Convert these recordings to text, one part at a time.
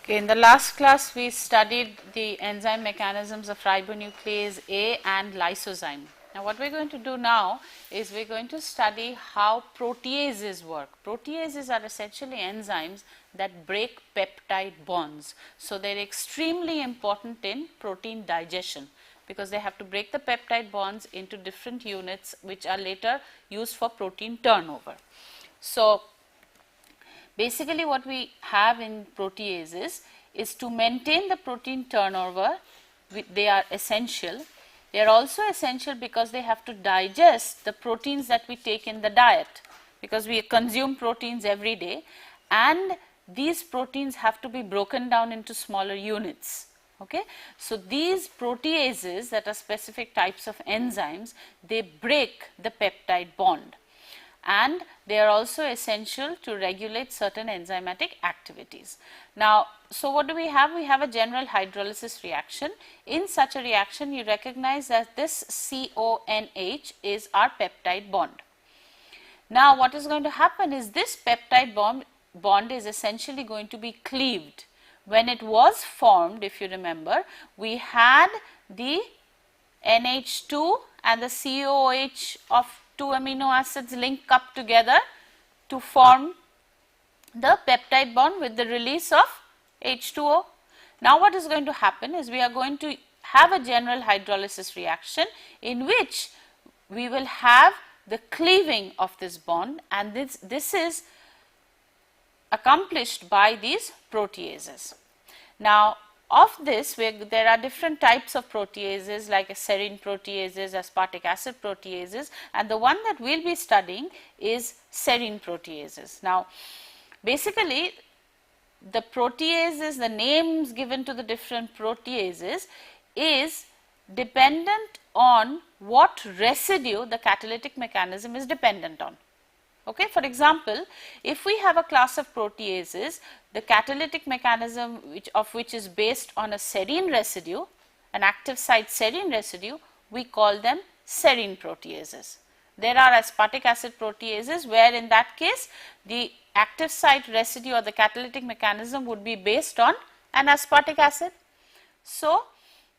Okay, in the last class we studied the enzyme mechanisms of ribonuclease A and lysozyme. Now what we are going to do now is we are going to study how proteases work. Proteases are essentially enzymes that break peptide bonds. So they are extremely important in protein digestion because they have to break the peptide bonds into different units which are later used for protein turnover. So basically what we have in proteases is to maintain the protein turnover. They are essential. They are also essential because they have to digest the proteins that we take in the diet, because we consume proteins every day and these proteins have to be broken down into smaller units. Okay? So these proteases, that are specific types of enzymes, they break the peptide bond, and they are also essential to regulate certain enzymatic activities. Now, so what do we have? We have a general hydrolysis reaction. In such a reaction, you recognize that this CONH is our peptide bond. Now, what is going to happen is this peptide bond is essentially going to be cleaved. When it was formed, if you remember, we had the NH2 and the COOH of two amino acids link up together to form the peptide bond with the release of H2O. Now what is going to happen is we are going to have a general hydrolysis reaction in which we will have the cleaving of this bond, and this is accomplished by these proteases. Now of this, there are different types of proteases like serine proteases, aspartic acid proteases, and the one that we will be studying is serine proteases. Now basically the proteases, the names given to the different proteases is dependent on what residue the catalytic mechanism is dependent on. Okay. For example, if we have a class of proteases, the catalytic mechanism of which is based on a serine residue, an active site serine residue, we call them serine proteases. There are aspartic acid proteases where in that case the active site residue or the catalytic mechanism would be based on an aspartic acid. So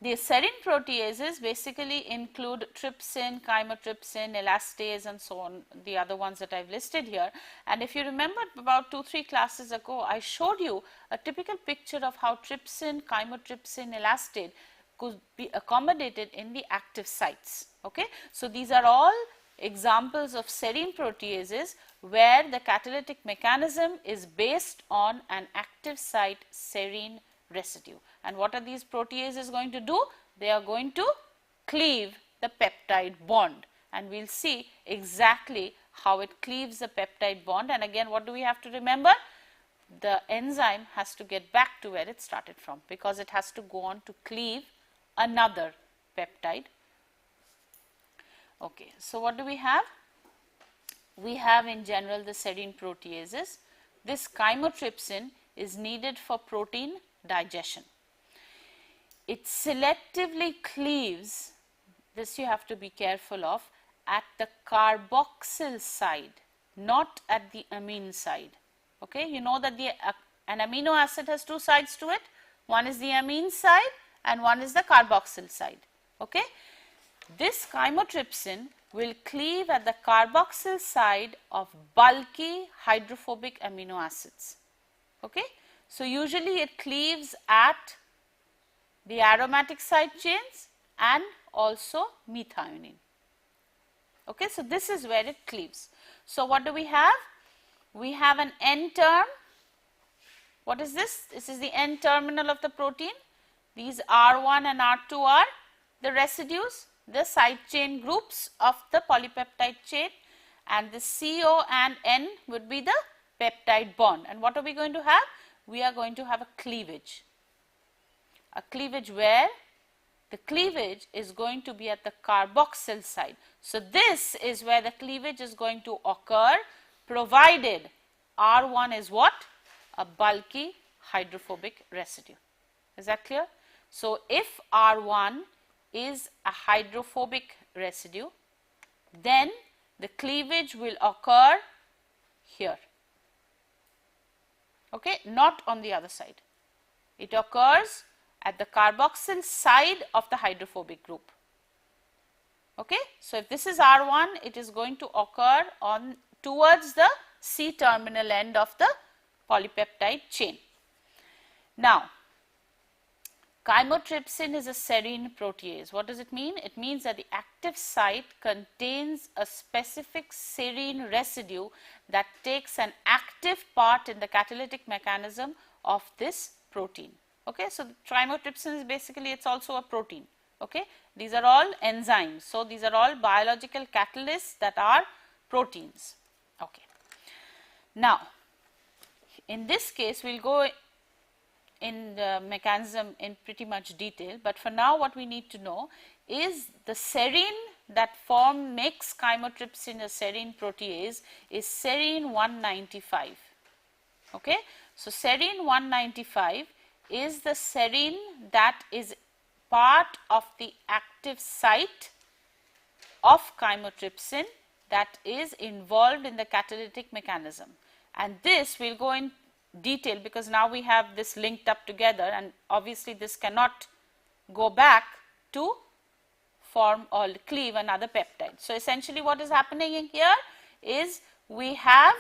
the serine proteases basically include trypsin, chymotrypsin, elastase and so on, the other ones that I have listed here. And if you remember about 2-3 classes ago, I showed you a typical picture of how trypsin, chymotrypsin, elastase could be accommodated in the active sites. Okay? So these are all examples of serine proteases where the catalytic mechanism is based on an active site serine residue. And what are these proteases going to do? They are going to cleave the peptide bond, and we will see exactly how it cleaves the peptide bond. And again, what do we have to remember? The enzyme has to get back to where it started from, because it has to go on to cleave another peptide. Okay, so what do we have? We have in general the serine proteases. This chymotrypsin is needed for protein digestion. It selectively cleaves, this you have to be careful of, at the carboxyl side, not at the amine side. Okay, you know that an amino acid has two sides to it. One is the amine side and one is the carboxyl side. Okay, this chymotrypsin will cleave at the carboxyl side of bulky hydrophobic amino acids. Okay, so usually it cleaves at the aromatic side chains and also methionine. Okay, so this is where it cleaves. So what do we have? We have an N term. What is this? This is the N terminal of the protein. These R1 and R2 are the residues, the side chain groups of the polypeptide chain, and the CO and N would be the peptide bond. And what are we going to have? We are going to have a cleavage. A cleavage where the cleavage is going to be at the carboxyl side. So this is where the cleavage is going to occur, provided R1 is what? A bulky hydrophobic residue. Is that clear? So if R1 is a hydrophobic residue, then the cleavage will occur here. Okay, not on the other side. It occurs at the carboxyl side of the hydrophobic group. Okay. So, if this is R1, it is going to occur on towards the C terminal end of the polypeptide chain. Now, chymotrypsin is a serine protease. What does it mean? It means that the active site contains a specific serine residue that takes an active part in the catalytic mechanism of this protein. Okay. So, chymotrypsin is basically, it is also a protein. Okay. These are all enzymes. So, these are all biological catalysts that are proteins. Okay. Now, in this case, we will go in the mechanism in pretty much detail, but for now what we need to know is the serine that makes chymotrypsin a serine protease is serine 195. Okay. So, serine 195 is the serine that is part of the active site of chymotrypsin that is involved in the catalytic mechanism, and this we will go in detail because now we have this linked up together, and obviously this cannot go back to form or cleave another peptide. So, essentially what is happening in here is we have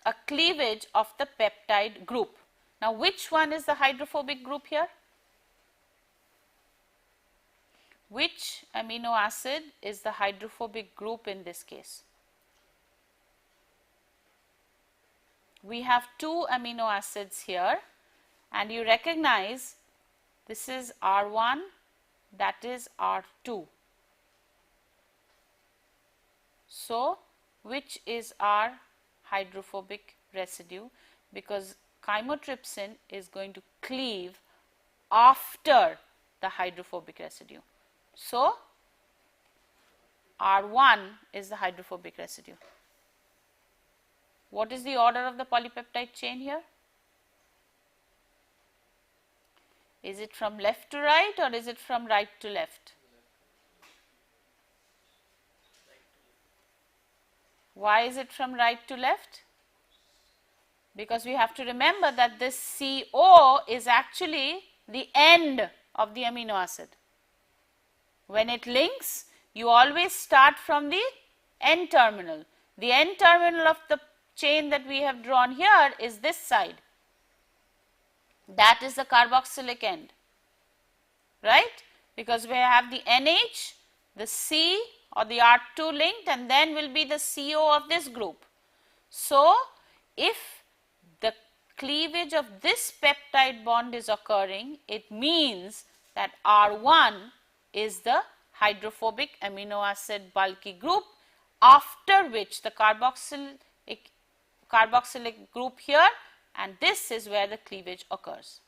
a cleavage of the peptide group. Now, which one is the hydrophobic group here? Which amino acid is the hydrophobic group in this case? We have two amino acids here, and you recognize this is R1, that is R2. So, which is our hydrophobic residue, because chymotrypsin is going to cleave after the hydrophobic residue. So, R1 is the hydrophobic residue. What is the order of the polypeptide chain here? Is it from left to right or is it from right to left? Why is it from right to left? Because we have to remember that this CO is actually the end of the amino acid. When it links, you always start from the N terminal. The N terminal of the chain that we have drawn here is this side. That is the carboxylic end, right? Because we have the NH, the C or the R2 linked, and then will be the CO of this group. So, if the cleavage of this peptide bond is occurring, it means that R1 is the hydrophobic amino acid bulky group, after which the carboxylic group here, and this is where the cleavage occurs.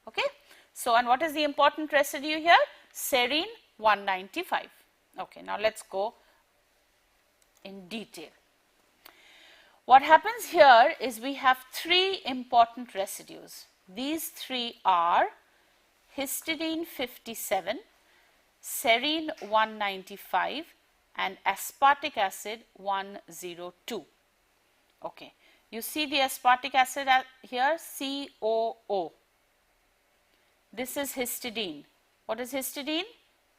Okay. So, and what is the important residue here? Serine 195. Okay. Now, let us go in detail. What happens here is we have three important residues. These three are histidine 57, serine 195 and aspartic acid 102. Okay. You see the aspartic acid here, COO. This is histidine. What is histidine?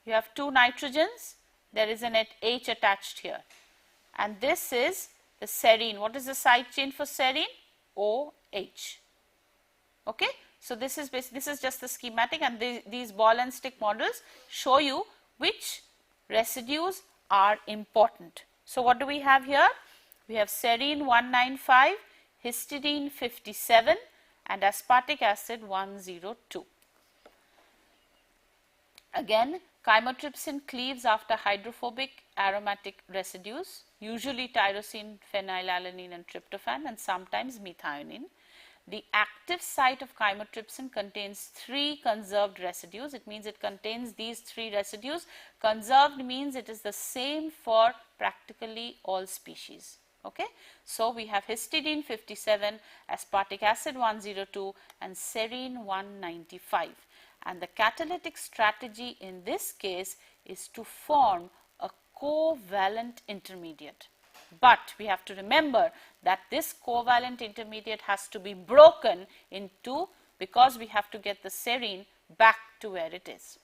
You have two nitrogens, there is an H attached here, and this is the serine. What is the side chain for serine? OH. Okay. So, this is just the schematic, and these ball and stick models show you which residues are important. So, what do we have here? We have serine 195, histidine 57 and aspartic acid 102. Again, chymotrypsin cleaves after hydrophobic aromatic residues, usually tyrosine, phenylalanine and tryptophan, and sometimes methionine. The active site of chymotrypsin contains three conserved residues. It means it contains these three residues. Conserved means it is the same for practically all species. Okay. So, we have histidine 57, aspartic acid 102 and serine 195, and the catalytic strategy in this case is to form a covalent intermediate. But we have to remember that this covalent intermediate has to be broken into, because we have to get the serine back to where it is.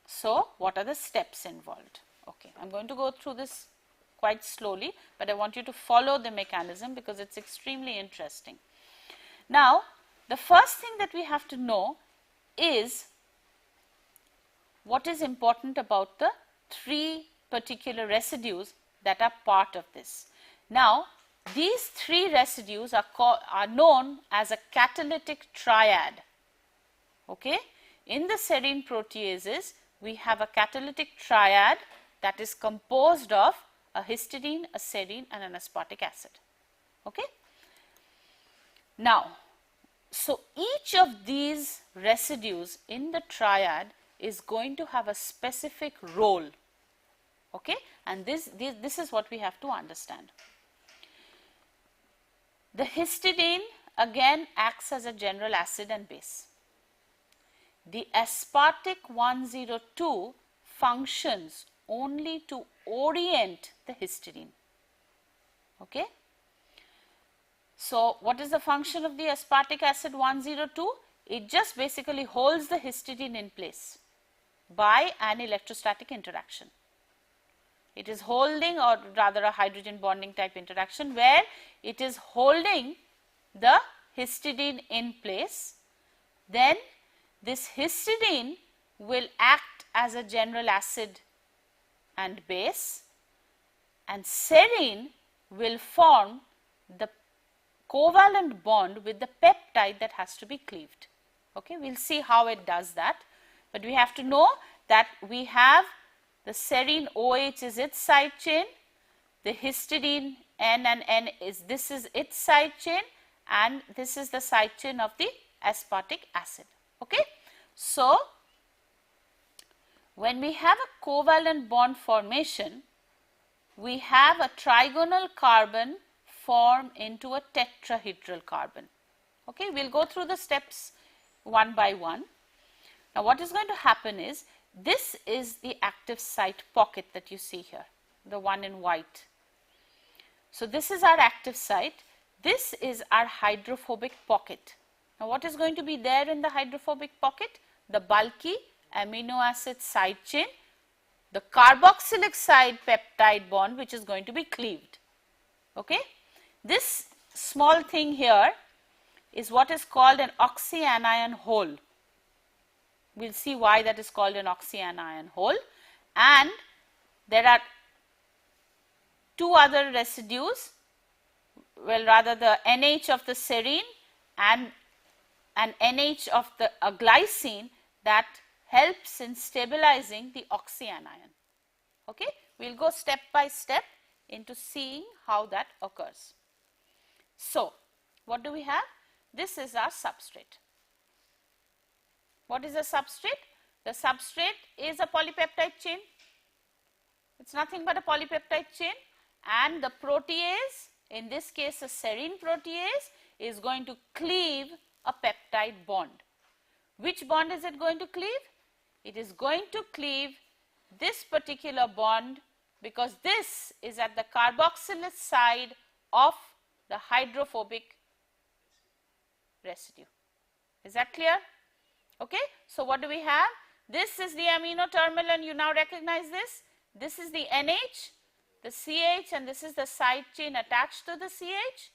So, what are the steps involved? Okay, I am going to go through this quite slowly, but I want you to follow the mechanism because it is extremely interesting. Now, the first thing that we have to know is what is important about the 3 particular residues that are part of this. Now, these 3 residues are known as a catalytic triad. Okay? In the serine proteases, we have a catalytic triad that is composed of a histidine, a serine and an aspartic acid. Okay? Now, so each of these residues in the triad is going to have a specific role. Okay? And this is what we have to understand. The histidine again acts as a general acid and base. The aspartic 102 functions only to orient the histidine. Okay? So, what is the function of the aspartic acid 102? It just basically holds the histidine in place by an electrostatic interaction. It is holding, or rather a hydrogen bonding type interaction, where it is holding the histidine in place. Then this histidine will act as a general acid and base, and serine will form the covalent bond with the peptide that has to be cleaved. Okay, we will see how it does that, but we have to know that we have the serine OH is its side chain, the histidine N and N is its side chain, and this is the side chain of the aspartic acid. Okay? So, when we have a covalent bond formation, we have a trigonal carbon form into a tetrahedral carbon. Okay? We will go through the steps one by one. Now, what is going to happen is, this is the active site pocket that you see here, the one in white. So, this is our active site, this is our hydrophobic pocket. Now, what is going to be there in the hydrophobic pocket? The bulky amino acid side chain, the carboxylic side peptide bond which is going to be cleaved. Okay? This small thing here is what is called an oxyanion hole. We will see why that is called an oxyanion hole, and there are 2 other residues, well rather the NH of the serine and an NH of the glycine that helps in stabilizing the oxyanion. Okay? We will go step by step into seeing how that occurs. So, what do we have? This is our substrate. What is a substrate? The substrate is a polypeptide chain. It is nothing but a polypeptide chain, and the protease, in this case a serine protease, is going to cleave a peptide bond. Which bond is it going to cleave? It is going to cleave this particular bond, because this is at the carboxylate side of the hydrophobic residue. Is that clear? Okay. So, what do we have? This is the amino terminal, and you now recognize this. This is the NH, the CH, and this is the side chain attached to the CH.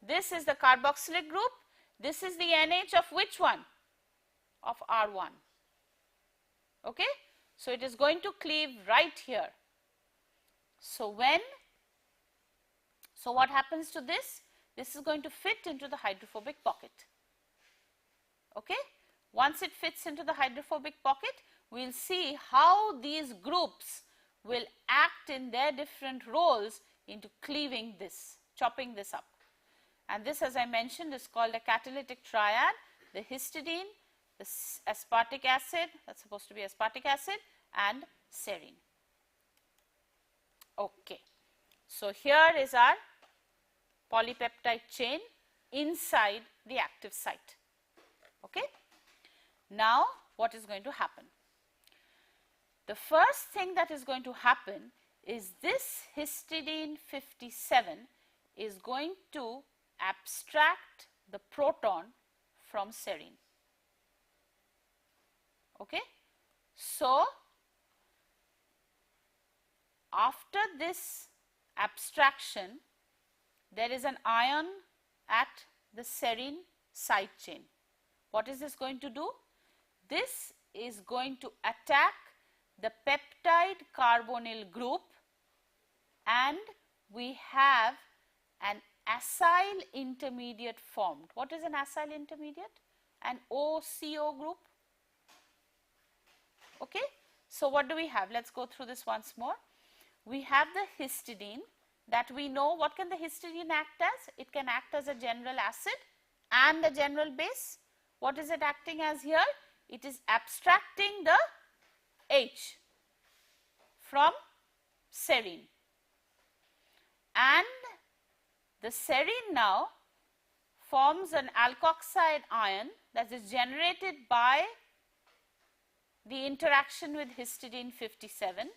This is the carboxylic group. This is the NH of which one? Of R1. Okay. So, it is going to cleave right here. So, what happens to this? This is going to fit into the hydrophobic pocket. Okay. Once it fits into the hydrophobic pocket, we will see how these groups will act in their different roles into cleaving this, chopping this up. And this, as I mentioned, is called a catalytic triad: the histidine, the aspartic acid, that is supposed to be aspartic acid, and serine. Okay. So, here is our polypeptide chain inside the active site. Okay. Now, what is going to happen? The first thing that is going to happen is this histidine 57 is going to abstract the proton from serine. Okay. So, after this abstraction, there is an ion at the serine side chain. What is this going to do? This is going to attack the peptide carbonyl group, and we have an acyl intermediate formed. What is an acyl intermediate? An OCO group. Okay. So, what do we have? Let us go through this once more. We have the histidine that we know. What can the histidine act as? It can act as a general acid and a general base. What is it acting as here? It is abstracting the H from serine, and the serine now forms an alkoxide ion that is generated by the interaction with histidine 57.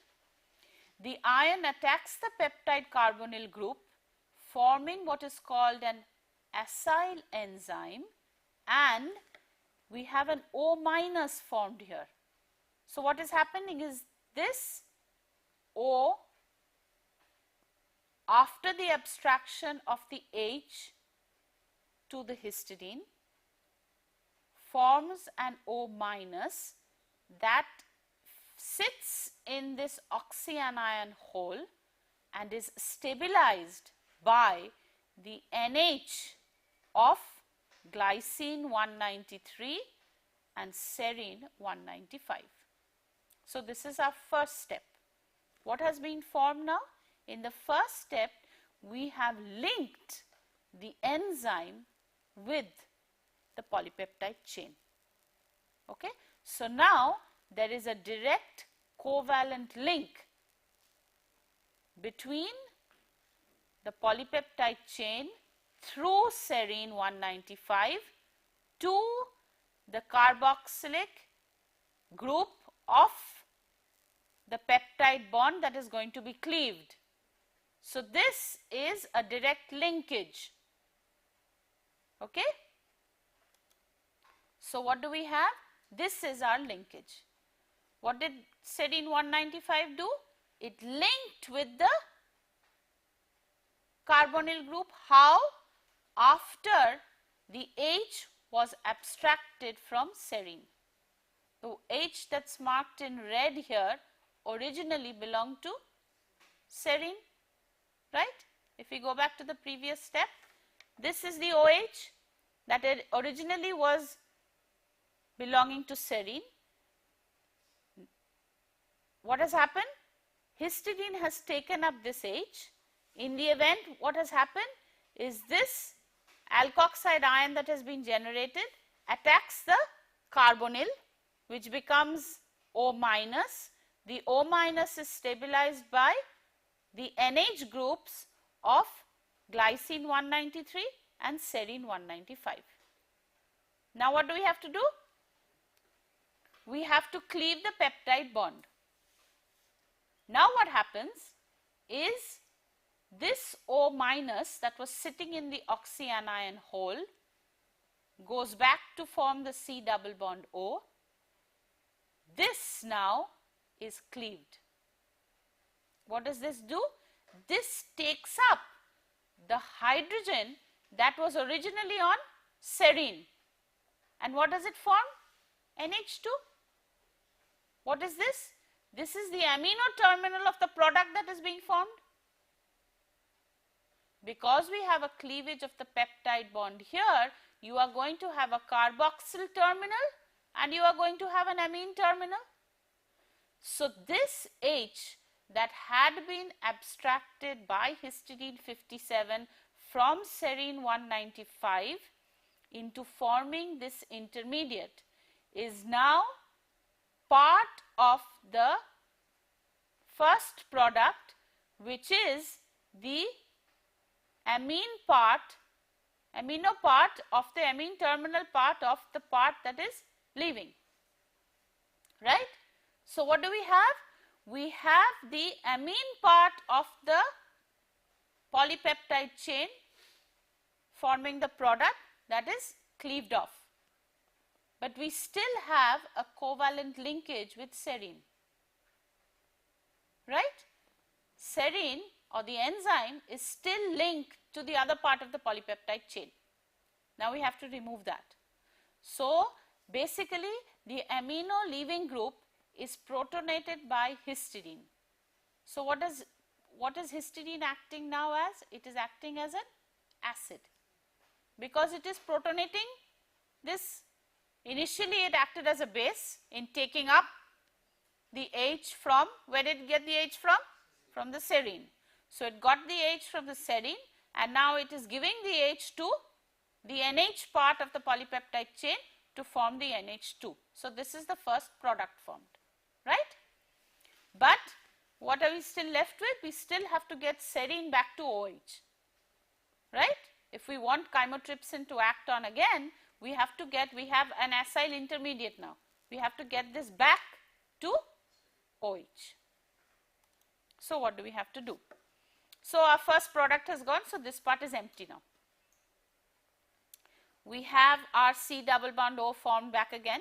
The ion attacks the peptide carbonyl group, forming what is called an acyl enzyme, and we have an O minus formed here. So, what is happening is this O, after the abstraction of the H to the histidine, forms an O minus that sits in this oxyanion hole and is stabilized by the NH of glycine 193 and serine 195. So, this is our first step. What has been formed now? In the first step, we have linked the enzyme with the polypeptide chain. Okay. So, now there is a direct covalent link between the polypeptide chain through serine 195 to the carboxylic group of the peptide bond that is going to be cleaved. So, this is a direct linkage. Okay. So, what do we have? This is our linkage. What did serine 195 do? It linked with the carbonyl group. How? After the H was abstracted from serine. The H that is marked in red here originally belonged to serine, right? If we go back to the previous step, this is the OH that originally was belonging to serine. What has happened? Histidine has taken up this H. In the event, what has happened is this alkoxide ion that has been generated attacks the carbonyl, which becomes O minus. The O minus is stabilized by the NH groups of glycine 193 and serine 195. Now, what do we have to do? We have to cleave the peptide bond. Now, what happens is this O minus that was sitting in the oxyanion hole goes back to form the C double bond O. This now is cleaved. What does this do? This takes up the hydrogen that was originally on serine. And what does it form? NH2. What is this? This is the amino terminal of the product that is being formed. Because we have a cleavage of the peptide bond here, you are going to have a carboxyl terminal and you are going to have an amine terminal. So, this H that had been abstracted by histidine 57 from serine 195 into forming this intermediate is now part of the first product, which is the amino part of the amine terminal part of the part that is leaving, right. So, what do we have? We have the amine part of the polypeptide chain forming the product that is cleaved off. but we still have a covalent linkage with serine, right? Serine or the enzyme is still linked to the other part of the polypeptide chain. Now we have to remove that. So basically the amino leaving group is protonated by histidine. So what is histidine acting now as? It is acting as an acid, because it is protonating this. Initially it acted as a base in taking up the H from, where did it get the H from? From the serine. So it got the H from the serine, and now it is giving the H to the NH part of the polypeptide chain to form the NH2. So this is the first product formed, right? But what are we still left with? We still have to get serine back to OH, right? If we want chymotrypsin to act on again, we have an acyl intermediate now. We have to get this back to OH. So what do we have to do? So our first product has gone, so this part is empty now. We have our C double bond O formed back again,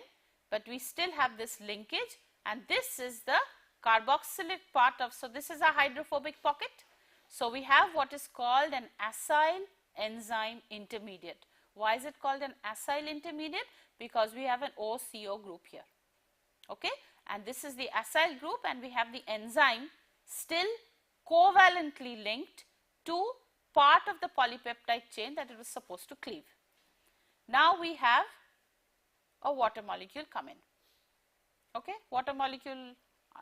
but we still have this linkage, and this is the carboxylic part of, so this is a hydrophobic pocket. So we have what is called an acyl enzyme intermediate. Why is it called an acyl intermediate? Because we have an OCO group here, okay, and this is the acyl group, and we have the enzyme still covalently linked to part of the polypeptide chain that it was supposed to cleave. Now we have a water molecule come in, okay. Water molecule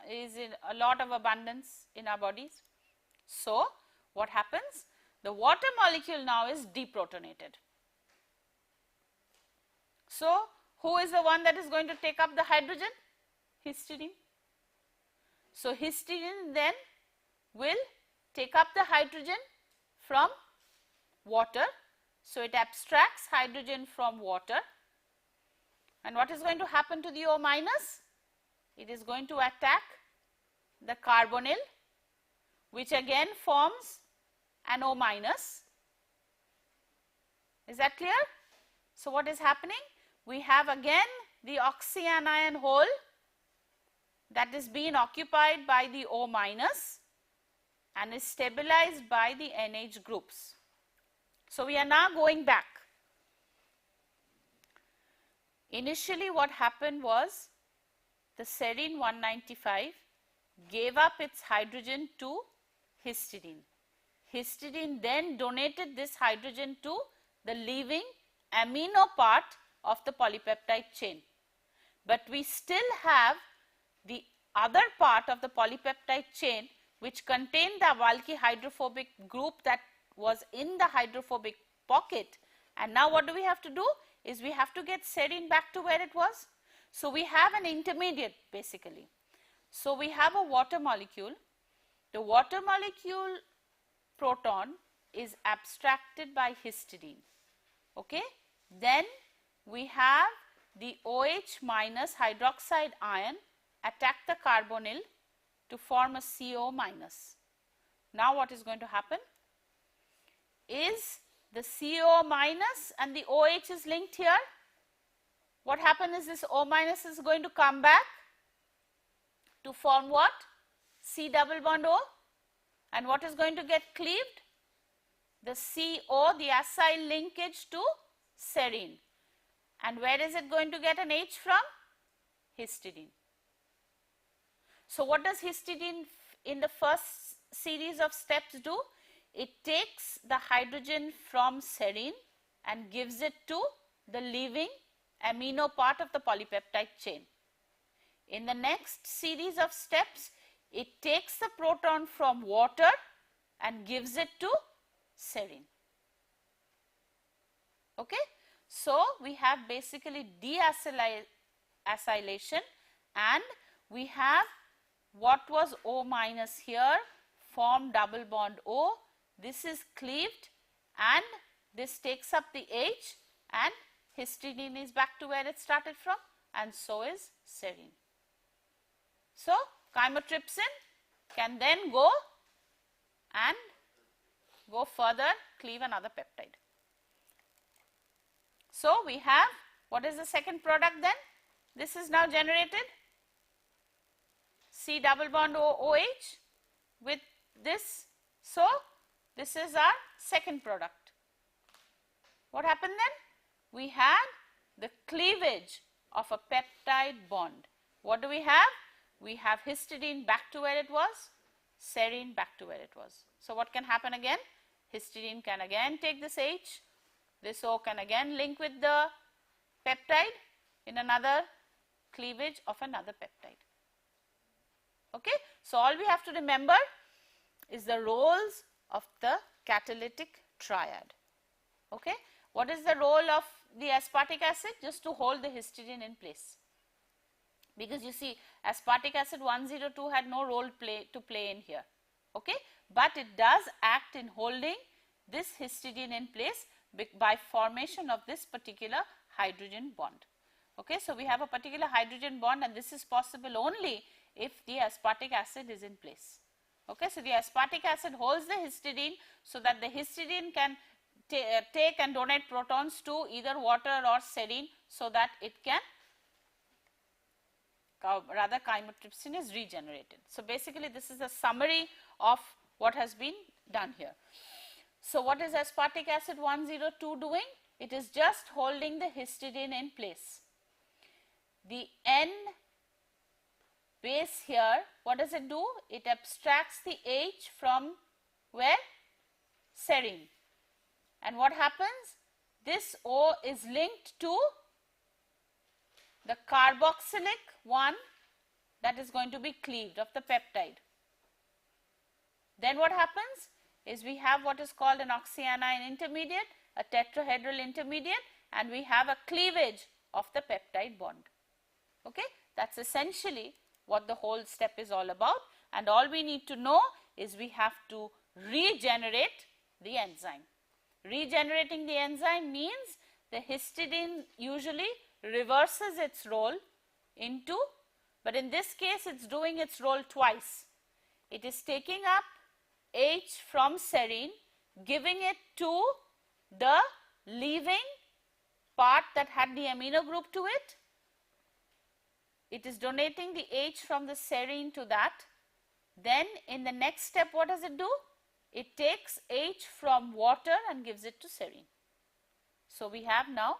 is in a lot of abundance in our bodies. So what happens? The water molecule now is deprotonated. So who is the one that is going to take up the hydrogen? Histidine. So histidine then will take up the hydrogen from water. So it abstracts hydrogen from water, and what is going to happen to the O minus? It is going to attack the carbonyl, which again forms an O minus. Is that clear? So what is happening? We have again the oxyanion hole that is being occupied by the O minus and is stabilized by the NH groups. So we are now going back. Initially what happened was the serine 195 gave up its hydrogen to histidine. Histidine then donated this hydrogen to the leaving amino part of the polypeptide chain. But we still have the other part of the polypeptide chain which contained the bulky hydrophobic group that was in the hydrophobic pocket, and now what do we have to do is we have to get serine back to where it was. So we have an intermediate basically. So we have a water molecule. The water molecule proton is abstracted by histidine, okay. Then we have the OH minus hydroxide ion attack the carbonyl to form a CO minus. Now what is going to happen is the CO minus and the OH is linked here. What happens is this O minus is going to come back to form what? C double bond O, and what is going to get cleaved? The CO, the acyl linkage to serine. And where is it going to get an H from? Histidine. So what does histidine in the first series of steps do? It takes the hydrogen from serine and gives it to the leaving amino part of the polypeptide chain. In the next series of steps, it takes the proton from water and gives it to serine. Okay? So we have basically deacylation, and we have what was O minus here form double bond O. This is cleaved and this takes up the H, and histidine is back to where it started from, and so is serine. So chymotrypsin can then go and go further, cleave another peptide. So we have What is the second product then? This is now generated, C double bond OH with this. So, this is our second product. What happened then? We had the cleavage of a peptide bond. What do we have? We have histidine back to where it was, serine back to where it was. So, what can happen again? Histidine can again take this H, this O can again link with the peptide in another cleavage of another peptide. Okay? So, all we have to remember is the roles of the catalytic triad. Okay? What is the role of the aspartic acid? Just to hold the histidine in place. Because you see, aspartic acid 102 had no role to play in here. Okay? But it does act in holding this histidine in place by formation of this particular hydrogen bond. Okay? So, we have a particular hydrogen bond, and this is possible only if the aspartic acid is in place. Okay? So, the aspartic acid holds the histidine so that the histidine can take and donate protons to either water or serine, so that it can, rather chymotrypsin is regenerated. So, basically this is a summary of what has been done here. So, what is aspartic acid 102 doing? It is just holding the histidine in place. The N base here, what does it do? It abstracts the H from where? Serine. And what happens? This O is linked to the carboxylic one that is going to be cleaved of the peptide. Then what happens is we have what is called an oxyanion intermediate, a tetrahedral intermediate, and we have a cleavage of the peptide bond. Okay? That's essentially what the whole step is all about, and all we need to know is we have to regenerate the enzyme. Regenerating the enzyme means the histidine usually reverses its role into, but in this case it is doing its role twice. It is taking up H from serine, giving it to the leaving part that had the amino group to it. It is donating the H from the serine to that. Then in the next step, what does it do? It takes H from water and gives it to serine. So, we have now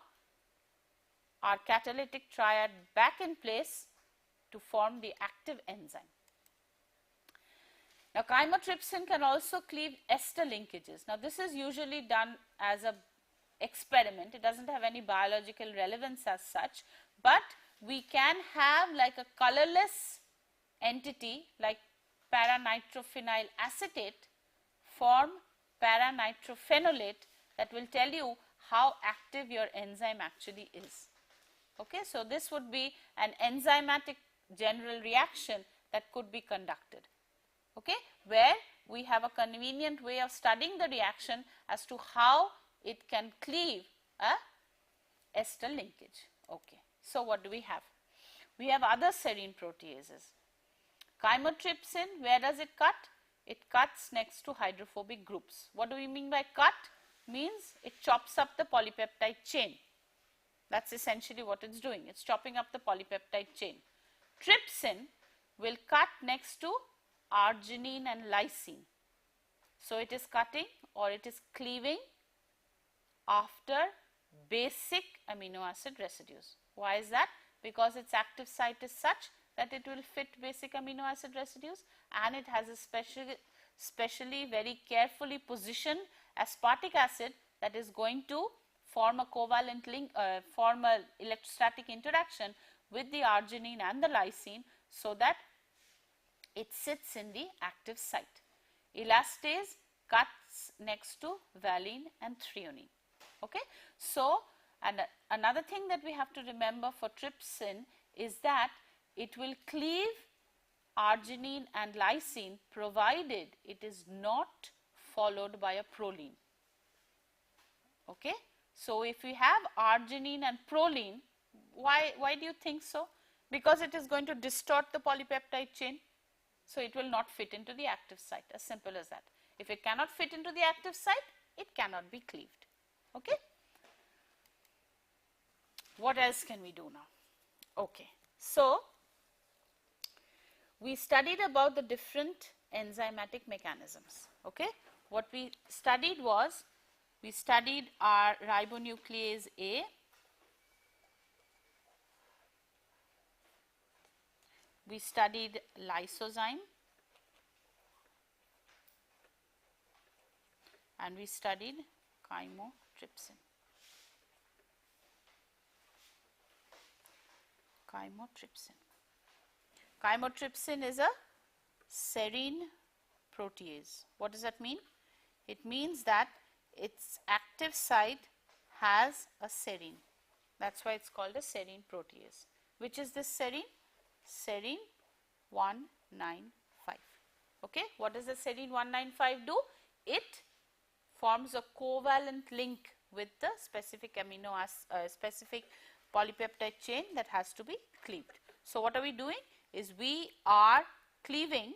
our catalytic triad back in place to form the active enzyme. Now, chymotrypsin can also cleave ester linkages. Now, this is usually done as an experiment. It does not have any biological relevance as such, but we can have like a colorless entity like paranitrophenyl acetate form paranitrophenolate that will tell you how active your enzyme actually is. Okay? So, this would be an enzymatic general reaction that could be conducted, okay, where we have a convenient way of studying the reaction as to how it can cleave a ester linkage. Okay. So, what do we have? We have other serine proteases. Chymotrypsin, where does it cut? It cuts next to hydrophobic groups. What do we mean by cut? Means it chops up the polypeptide chain. That is essentially what it is doing. It is chopping up the polypeptide chain. Trypsin will cut next to arginine and lysine. So, it is cutting or it is cleaving after basic amino acid residues. Why is that? Because its active site is such that it will fit basic amino acid residues, and it has a specially very carefully positioned aspartic acid that is going to form a covalent link, form a electrostatic interaction with the arginine and the lysine, so that it sits in the active site. Elastase cuts next to valine and threonine. Okay? So, and another thing that we have to remember for trypsin is that it will cleave arginine and lysine provided it is not followed by a proline. Okay? So, if we have arginine and proline, why do you think so? Because it is going to distort the polypeptide chain. So, it will not fit into the active site, as simple as that. If it cannot fit into the active site, it cannot be cleaved. Okay? what else can we do now? Okay. So, we studied about the different enzymatic mechanisms. Okay. What we studied was, we studied our ribonuclease A, we studied lysozyme, and we studied chymotrypsin. Chymotrypsin is a serine protease. What does that mean? It means that its active site has a serine. That's why it's called a serine protease. Which is this serine? Serine 195. Okay. What does the serine 195 do? It forms a covalent link with the specific amino acid, specific polypeptide chain that has to be cleaved. So, what are we doing is we are cleaving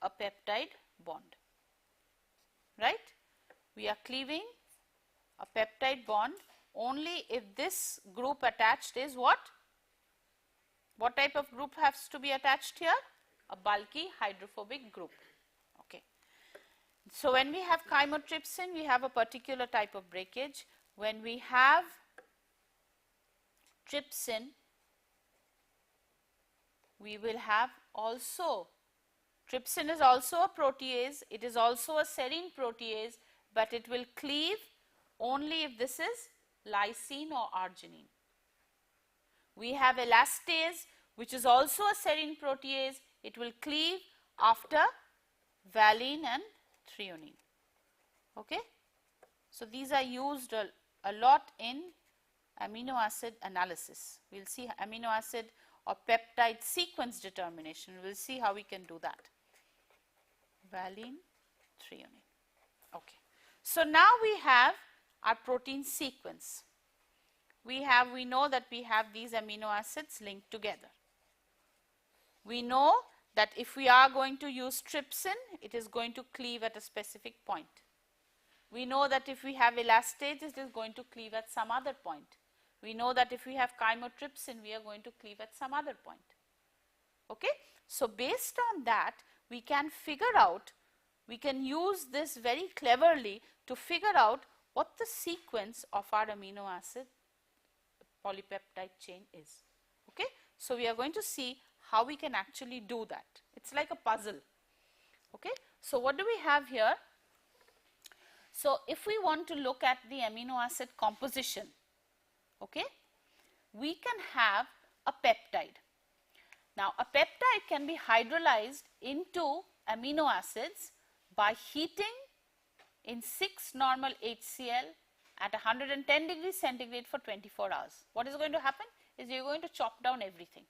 a peptide bond, right. We are cleaving a peptide bond only if this group attached is what? What type of group has to be attached here? A bulky hydrophobic group. Okay. So, when we have chymotrypsin, we have a particular type of breakage. When we have trypsin, we will have also, trypsin is also a protease, it is also a serine protease, but it will cleave only if this is lysine or arginine. We have elastase, which is also a serine protease, it will cleave after valine and threonine. Okay. So, these are used a lot in amino acid analysis. We will see amino acid or peptide sequence determination, we will see how we can do that. Valine, threonine. Okay. So, now we have our protein sequence. We know that we have these amino acids linked together. We know that if we are going to use trypsin, it is going to cleave at a specific point. We know that if we have elastase, it is going to cleave at some other point. We know that if we have chymotrypsin, we are going to cleave at some other point. Okay? So, based on that, we can figure out, we can use this very cleverly to figure out what the sequence of our amino acid polypeptide chain is. Okay? So, we are going to see how we can actually do that. It is like a puzzle. Okay? So, what do we have here? So, if we want to look at the amino acid composition, okay, we can have a peptide. Now, a peptide can be hydrolyzed into amino acids by heating in 6 normal HCl at 110 degrees centigrade for 24 hours. What is going to happen is you are going to chop down everything,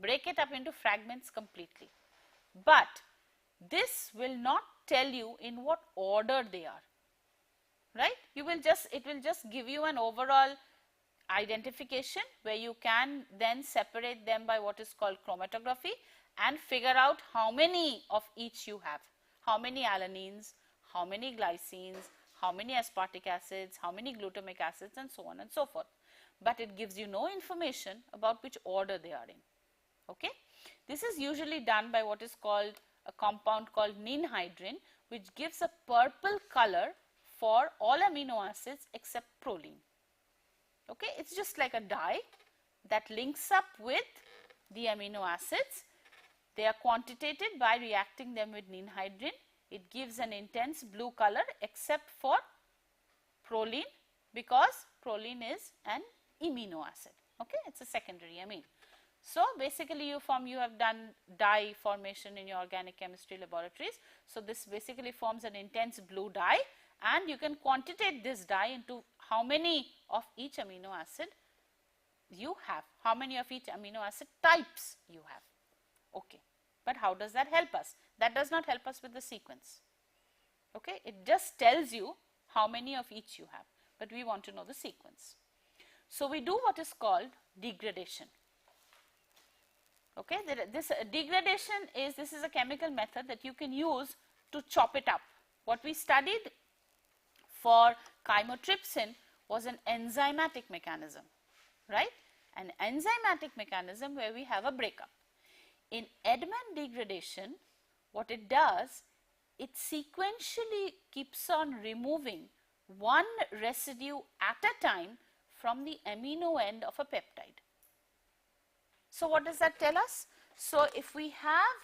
break it up into fragments completely, but this will not tell you in what order they are, right. It will just give you an overall identification where you can then separate them by what is called chromatography and figure out how many of each you have, how many alanines, how many glycines, how many aspartic acids, how many glutamic acids, and so on and so forth. But it gives you no information about which order they are in. Okay? This is usually done by what is called a compound called ninhydrin, which gives a purple color for all amino acids except proline. Okay? It is just like a dye that links up with the amino acids. They are quantitated by reacting them with ninhydrin. It gives an intense blue color except for proline, because proline is an amino acid. Okay? It is a secondary amine. So, basically you have done dye formation in your organic chemistry laboratories. So, this basically forms an intense blue dye, and you can quantitate this dye into how many of each amino acid you have, how many of each amino acid types you have. Okay. But how does that help us? That does not help us with the sequence. Okay. It just tells you how many of each you have, but we want to know the sequence. So, we do what is called degradation. Okay. This degradation this is a chemical method that you can use to chop it up. What we studied for chymotrypsin was an enzymatic mechanism, right? An enzymatic mechanism where we have a breakup. In Edman degradation, what it does, it sequentially keeps on removing one residue at a time from the amino end of a peptide. So what does that tell us? So if we have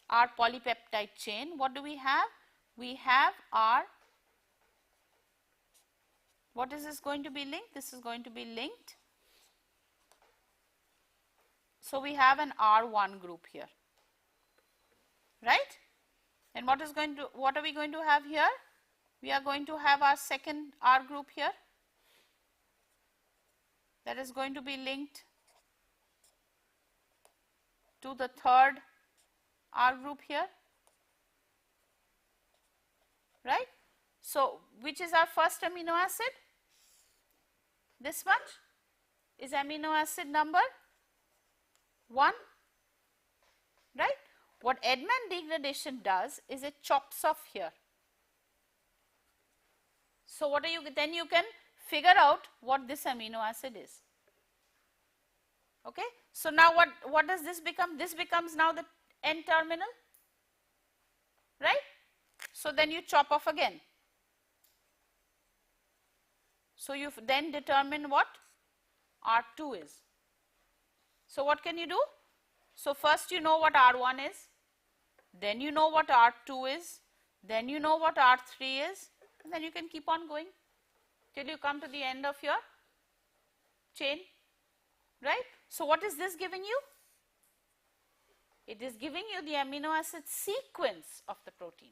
our polypeptide chain, what do we have? We have our, what is this going to be linked? This is going to be linked. So we have an R1 group here, right? And what are we going to have here? We are going to have our second R group here that is going to be linked to the third R group here, right? So which is our first amino acid? This much is amino acid number 1, right? What Edman degradation does is it chops off here. So what are you, then you can figure out what this amino acid is. Okay. So now what does this become? This becomes now the N terminal, right? So then you chop off again. So you then determine what R2 is. So what can you do? So first you know what R1 is, then you know what R2 is, then you know what R3 is, and then you can keep on going till you come to the end of your chain, right? So what is this giving you? It is giving you the amino acid sequence of the protein.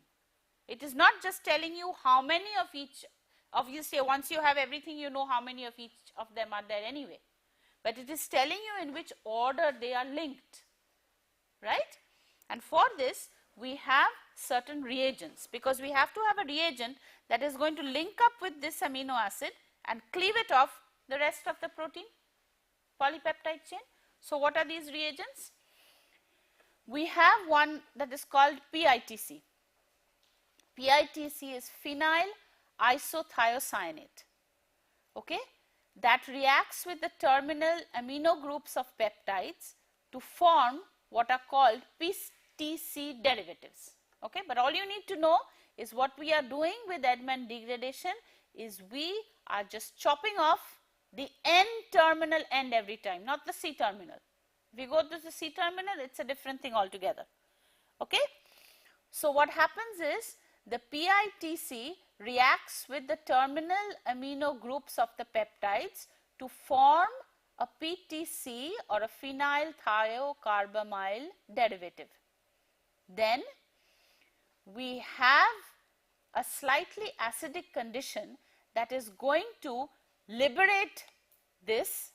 It is not just telling you how many of each, obviously once you have everything you know how many of each of them are there anyway, but it is telling you in which order they are linked, right? And for this we have certain reagents, because we have to have a reagent that is going to link up with this amino acid and cleave it off the rest of the protein polypeptide chain. So what are these reagents? We have one that is called PITC. PITC is phenyl isothiocyanate, okay, that reacts with the terminal amino groups of peptides to form what are called PTC derivatives, okay. But all you need to know is what we are doing with Edman degradation is we are just chopping off the N terminal end every time, not the C terminal. If we go to the C terminal, it's a different thing altogether, okay. So what happens is the PITC reacts with the terminal amino groups of the peptides to form a PTC or a phenyl thiocarbamyl derivative. Then we have a slightly acidic condition that is going to liberate this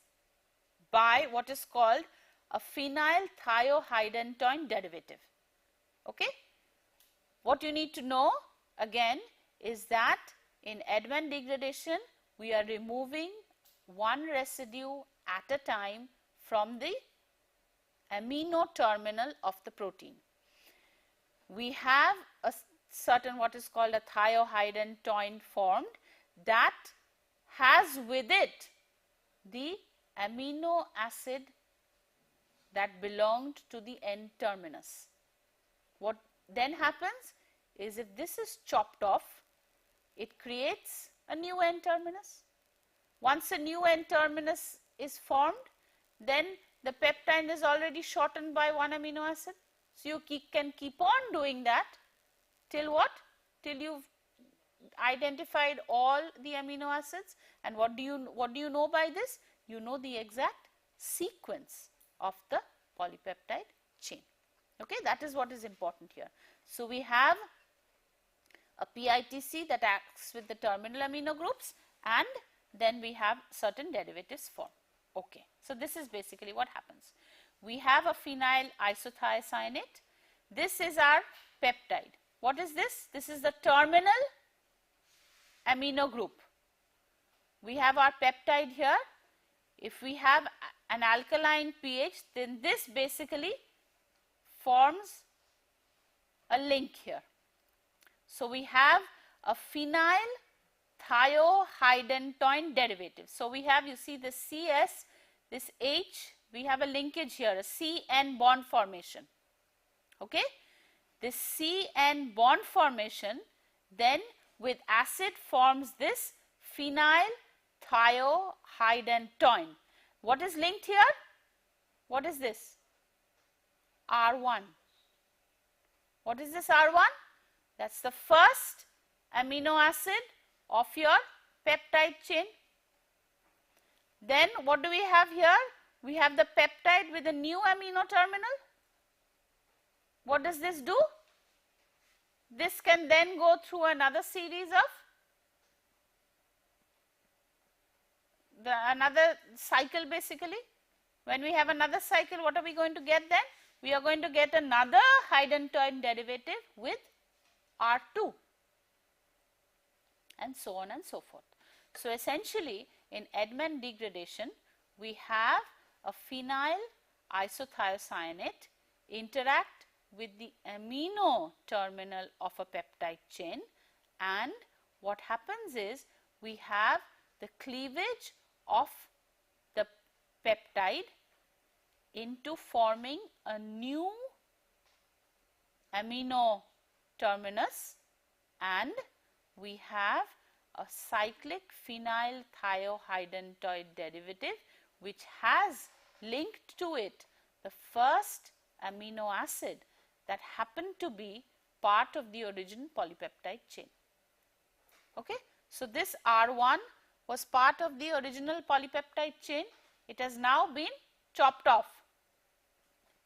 by what is called a phenyl thiohydantoin derivative, okay. What you need to know again is that in Edman degradation we are removing one residue at a time from the amino terminal of the protein. We have a certain what is called a thiohydantoin formed that has with it the amino acid that belonged to the N terminus. What then happens is if this is chopped off, it creates a new N terminus. Once a new N terminus is formed, then the peptide is already shortened by one amino acid. So you can keep on doing that till what? Till you've identified all the amino acids. And what do you know by this? You know the exact sequence of the polypeptide chain. Okay, that is what is important here. So we have a PITC that acts with the terminal amino groups, and then we have certain derivatives formed. Okay, so this is basically what happens. We have a phenyl isothiocyanate. This is our peptide. What is this? This is the terminal amino group. We have our peptide here. If we have an alkaline pH, then this basically forms a link here. So we have a phenyl thiohydantoin derivative. So, we have, you see this CS, this H, we have a linkage here, a CN bond formation. Okay? This CN bond formation then with acid forms this phenyl thiohydantoin. What is linked here? What is this? R1. What is this R1? That's the first amino acid of your peptide chain. Then what do we have here? We have the peptide with a new amino terminal. What does this do? This can then go through another series of another cycle basically. When we have another cycle, what are we going to get then? We are going to get another hydantoin derivative with R2 and so on and so forth. So, essentially in Edman degradation, we have a phenyl isothiocyanate interact with the amino terminal of a peptide chain, and what happens is we have the cleavage of the peptide into forming a new amino terminus, and we have a cyclic phenyl thiohydantoid derivative which has linked to it the first amino acid that happened to be part of the original polypeptide chain. Okay? So, this R1 was part of the original polypeptide chain. It has now been chopped off.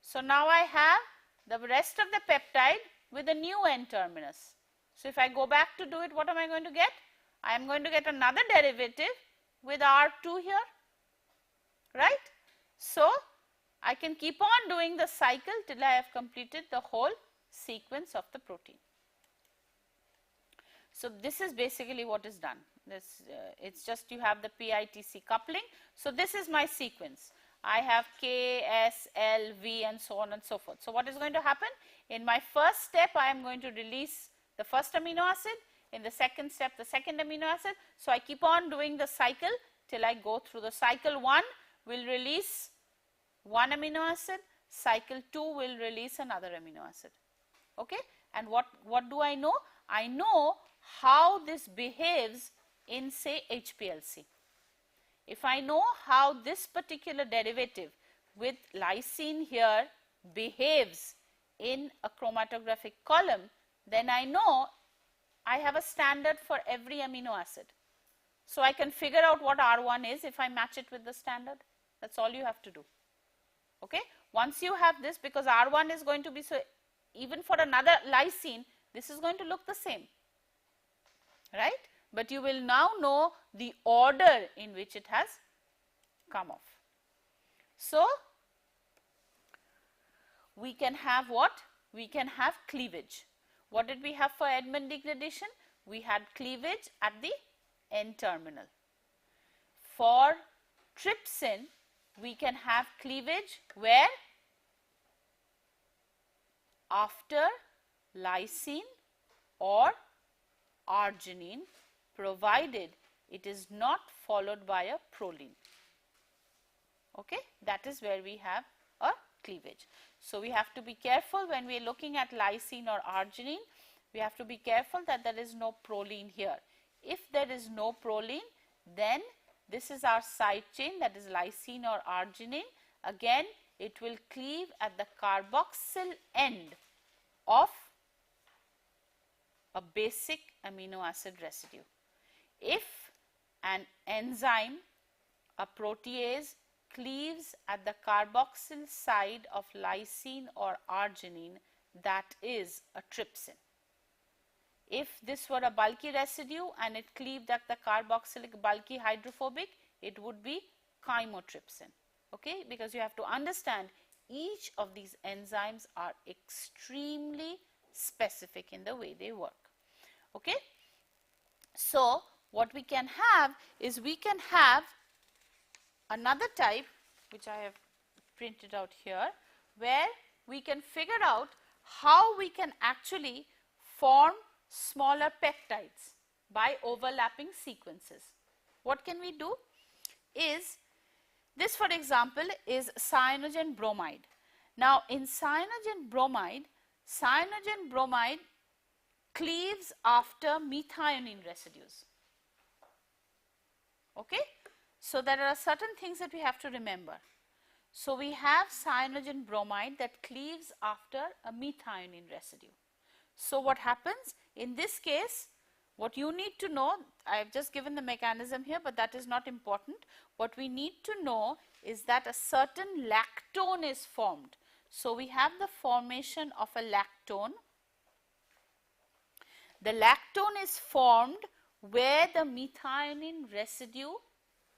So, now I have the rest of the peptide with a new N terminus. So, if I go back to do it, what am I going to get? I am going to get another derivative with R2 here, right. So, I can keep on doing the cycle till I have completed the whole sequence of the protein. So, this is basically what is done. This it's just you have the PITC coupling. So, this is my sequence. I have K, S, L, V and so on and so forth. So, what is going to happen? In my first step, I am going to release the first amino acid. In the second step, the second amino acid. So, I keep on doing the cycle till I go through the cycle 1 will release one amino acid, cycle 2 will release another amino acid. Okay? And what do I know? I know how this behaves in say HPLC. If I know how this particular derivative with lysine here behaves in a chromatographic column, then I know I have a standard for every amino acid. So, I can figure out what R1 is if I match it with the standard. That is all you have to do. Okay? Once you have this, because R1 is going to be, so even for another lysine, this is going to look the same, right. But you will now know the order in which it has come off. So, we can have what? We can have cleavage. What did we have for Edman degradation? We had cleavage at the N terminal. For trypsin, we can have cleavage where? After lysine or arginine, provided it is not followed by a proline. Okay? That is where we have a cleavage. So, we have to be careful when we are looking at lysine or arginine, we have to be careful that there is no proline here. If there is no proline, then this is our side chain, that is lysine or arginine. Again, it will cleave at the carboxyl end of a basic amino acid residue. If an enzyme, a protease, cleaves at the carboxyl side of lysine or arginine, that is a trypsin. If this were a bulky residue and it cleaved at the carboxylic bulky hydrophobic, it would be chymotrypsin. Okay? Because you have to understand each of these enzymes are extremely specific in the way they work. Okay? So, what we can have is we can have another type which I have printed out here, where we can figure out how we can actually form smaller peptides by overlapping sequences. What can we do is, this for example is cyanogen bromide. Now in cyanogen bromide cleaves after methionine residues. Okay? So there are certain things that we have to remember. So we have cyanogen bromide that cleaves after a methionine residue. So what happens in this case, what you need to know, I have just given the mechanism here, but that is not important. What we need to know is that a certain lactone is formed. So we have the formation of a lactone. The lactone is formed where the methionine residue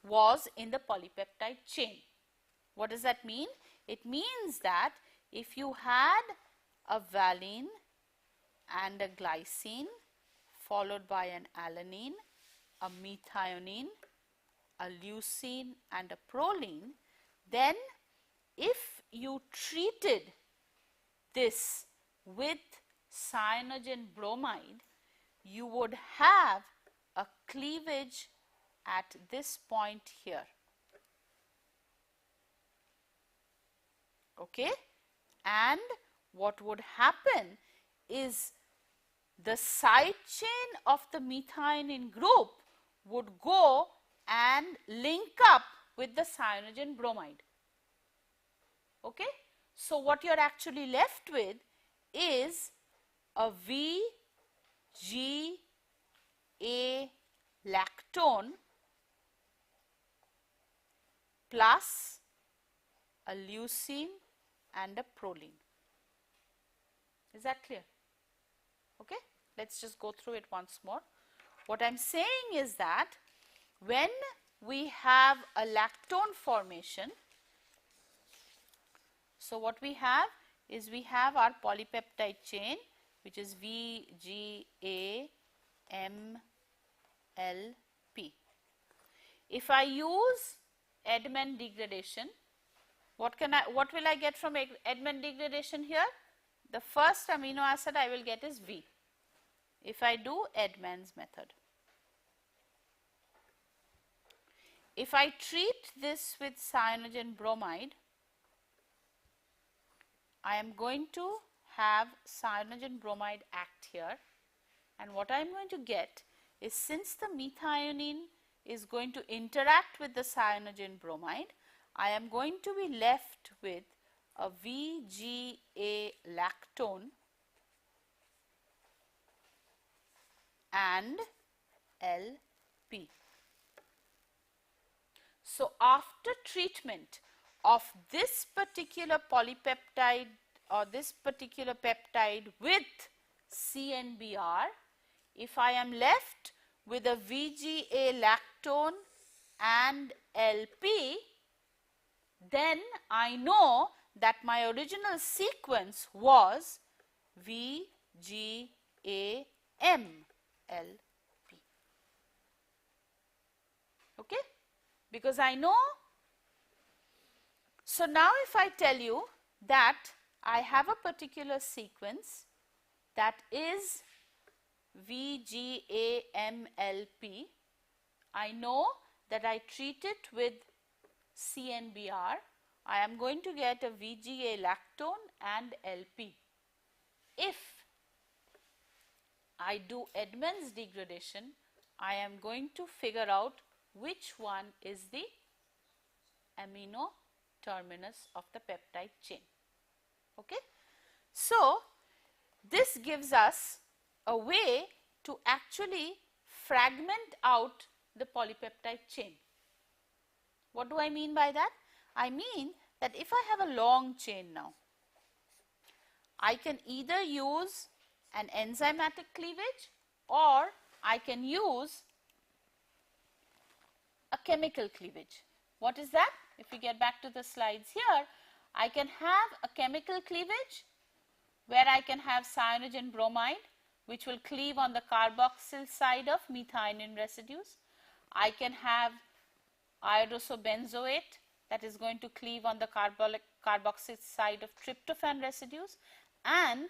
was in the polypeptide chain. What does that mean? It means that if you had a valine and a glycine followed by an alanine, a methionine, a leucine and a proline, then if you treated this with cyanogen bromide, you would have a cleavage at this point here. Okay? And what would happen is the side chain of the methionine group would go and link up with the cyanogen bromide. Okay? So what you are actually left with is a VGA lactone plus a leucine and a proline. Is that clear? Okay, let's just go through it once more. What I am saying is that when we have a lactone formation, so what we have is we have our polypeptide chain, which is VGAMLP. If I use Edman degradation, what will I get from Edman degradation here? The first amino acid I will get is V, if I do Edman's method. If I treat this with cyanogen bromide, I am going to have cyanogen bromide act here, and what I am going to get is, since the methionine is going to interact with the cyanogen bromide, I am going to be left with a VGA lactone and LP. So after treatment of this particular polypeptide or this particular peptide with CNBR, if I am left with a VGA lactone and LP, then I know that my original sequence was VGAMLP. Okay? Because I know. So now if I tell you that I have a particular sequence that is VGAMLP, I know that I treat it with CNBR, I am going to get a VGA lactone and LP. If I do Edman's degradation, I am going to figure out which one is the amino terminus of the peptide chain. Okay? So this gives us a way to actually fragment out the polypeptide chain. What do I mean by that? I mean that if I have a long chain now, I can either use an enzymatic cleavage or I can use a chemical cleavage. What is that? If we get back to the slides here, I can have a chemical cleavage where I can have cyanogen bromide, which will cleave on the carboxyl side of methionine residues. I can have iodosobenzoate that is going to cleave on the carboxyl side of tryptophan residues, and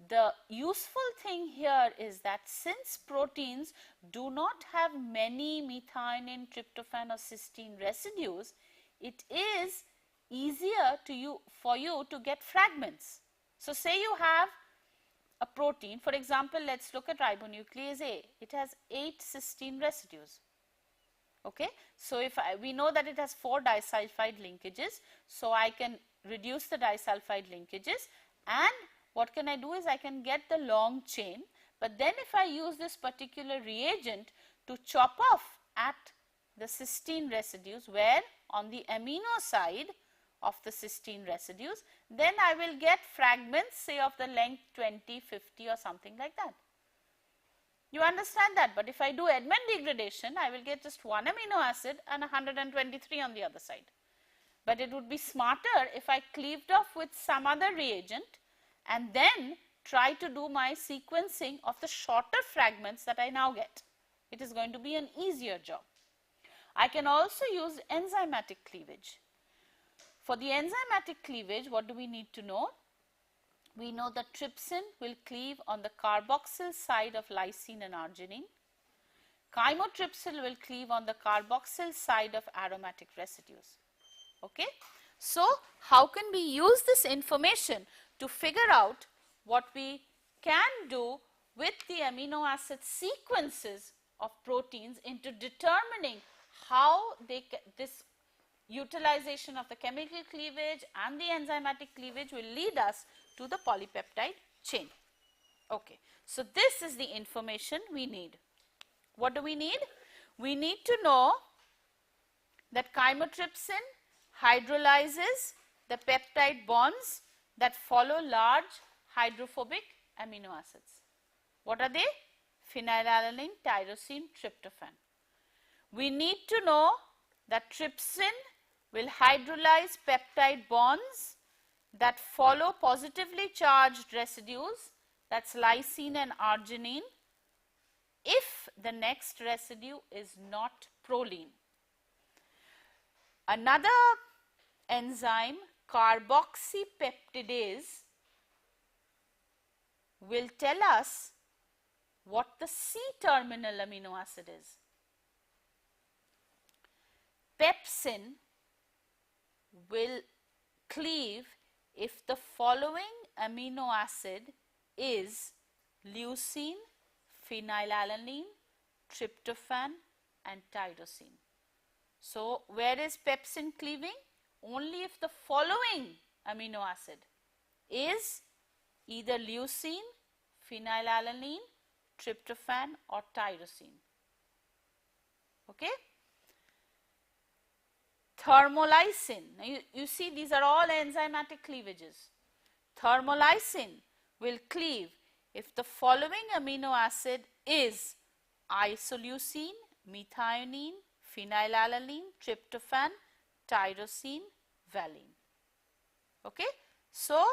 the useful thing here is that since proteins do not have many methionine, tryptophan or cysteine residues, it is easier for you to get fragments. So, say you have a protein, for example, let us look at ribonuclease A, it has 8 cysteine residues. Okay. So, if we know that it has 4 disulfide linkages, so I can reduce the disulfide linkages, and what can I do is I can get the long chain, but then if I use this particular reagent to chop off at the cysteine residues, where on the amino side of the cysteine residues, then I will get fragments, say of the length 20, 50 or something like that. You understand that, but if I do Edman degradation, I will get just one amino acid and 123 on the other side. But it would be smarter if I cleaved off with some other reagent and then try to do my sequencing of the shorter fragments that I now get. It is going to be an easier job. I can also use enzymatic cleavage. For the enzymatic cleavage, what do we need to know? We know that trypsin will cleave on the carboxyl side of lysine and arginine. Chymotrypsin will cleave on the carboxyl side of aromatic residues. Okay? So, how can we use this information to figure out what we can do with the amino acid sequences of proteins into determining how this utilization of the chemical cleavage and the enzymatic cleavage will lead us to the polypeptide chain. Okay. So, this is the information we need. What do we need? We need to know that chymotrypsin hydrolyzes the peptide bonds that follow large hydrophobic amino acids. What are they? Phenylalanine, tyrosine, tryptophan. We need to know that trypsin will hydrolyze peptide bonds that follow positively charged residues, that is lysine and arginine, if the next residue is not proline. Another enzyme, carboxypeptidase, will tell us what the C-terminal amino acid is. Pepsin will cleave if the following amino acid is leucine, phenylalanine, tryptophan and tyrosine. So, where is pepsin cleaving? Only if the following amino acid is either leucine, phenylalanine, tryptophan or tyrosine. Okay? Thermolysin, now you see these are all enzymatic cleavages. Thermolysin will cleave if the following amino acid is isoleucine, methionine, phenylalanine, tryptophan, tyrosine, valine. Okay? So,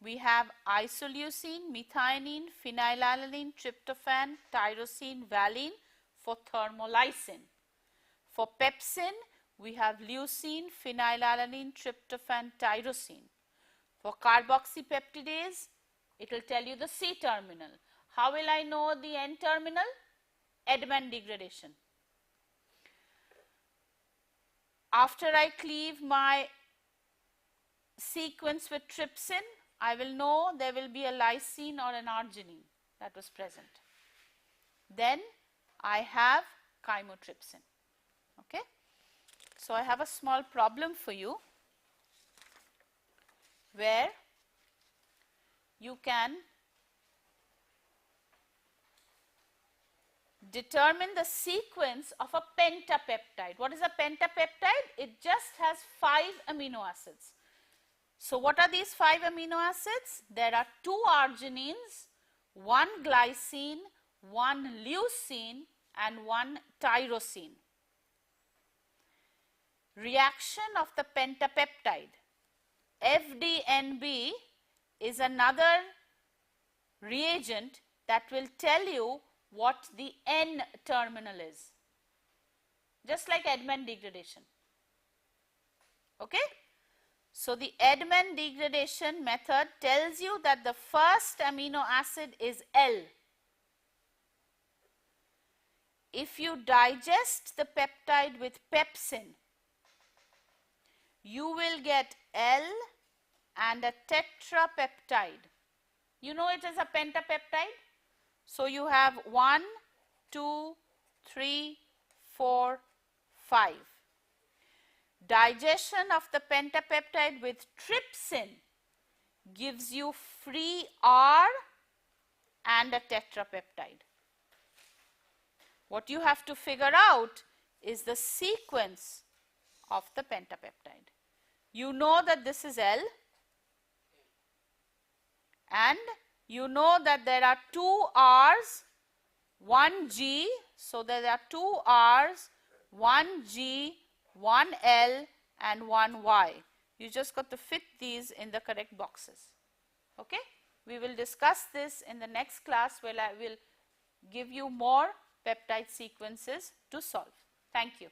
we have isoleucine, methionine, phenylalanine, tryptophan, tyrosine, valine for thermolysin. For pepsin, we have leucine, phenylalanine, tryptophan, tyrosine. For carboxypeptidase, it will tell you the C terminal. How will I know the N terminal? Edman degradation. After I cleave my sequence with trypsin, I will know there will be a lysine or an arginine that was present. Then I have chymotrypsin. Okay? So, I have a small problem for you where you can determine the sequence of a pentapeptide. What is a pentapeptide? It just has 5 amino acids. So, what are these 5 amino acids? There are 2 arginines, 1 glycine, 1 leucine and 1 tyrosine. Reaction of the pentapeptide. FDNB is another reagent that will tell you what the N terminal is, just like Edman degradation. Okay? So, the Edman degradation method tells you that the first amino acid is L. If you digest the peptide with pepsin, you will get L and a tetrapeptide. You know it is a pentapeptide. So, you have 1, 2, 3, 4, 5. Digestion of the pentapeptide with trypsin gives you free R and a tetrapeptide. What you have to figure out is the sequence of the pentapeptide. You know that this is L, and you know that there are 2 R's, 1 G. So, there are 2 R's, 1 G, 1 L and 1 Y. You just got to fit these in the correct boxes. Okay? We will discuss this in the next class, where I will give you more peptide sequences to solve. Thank you.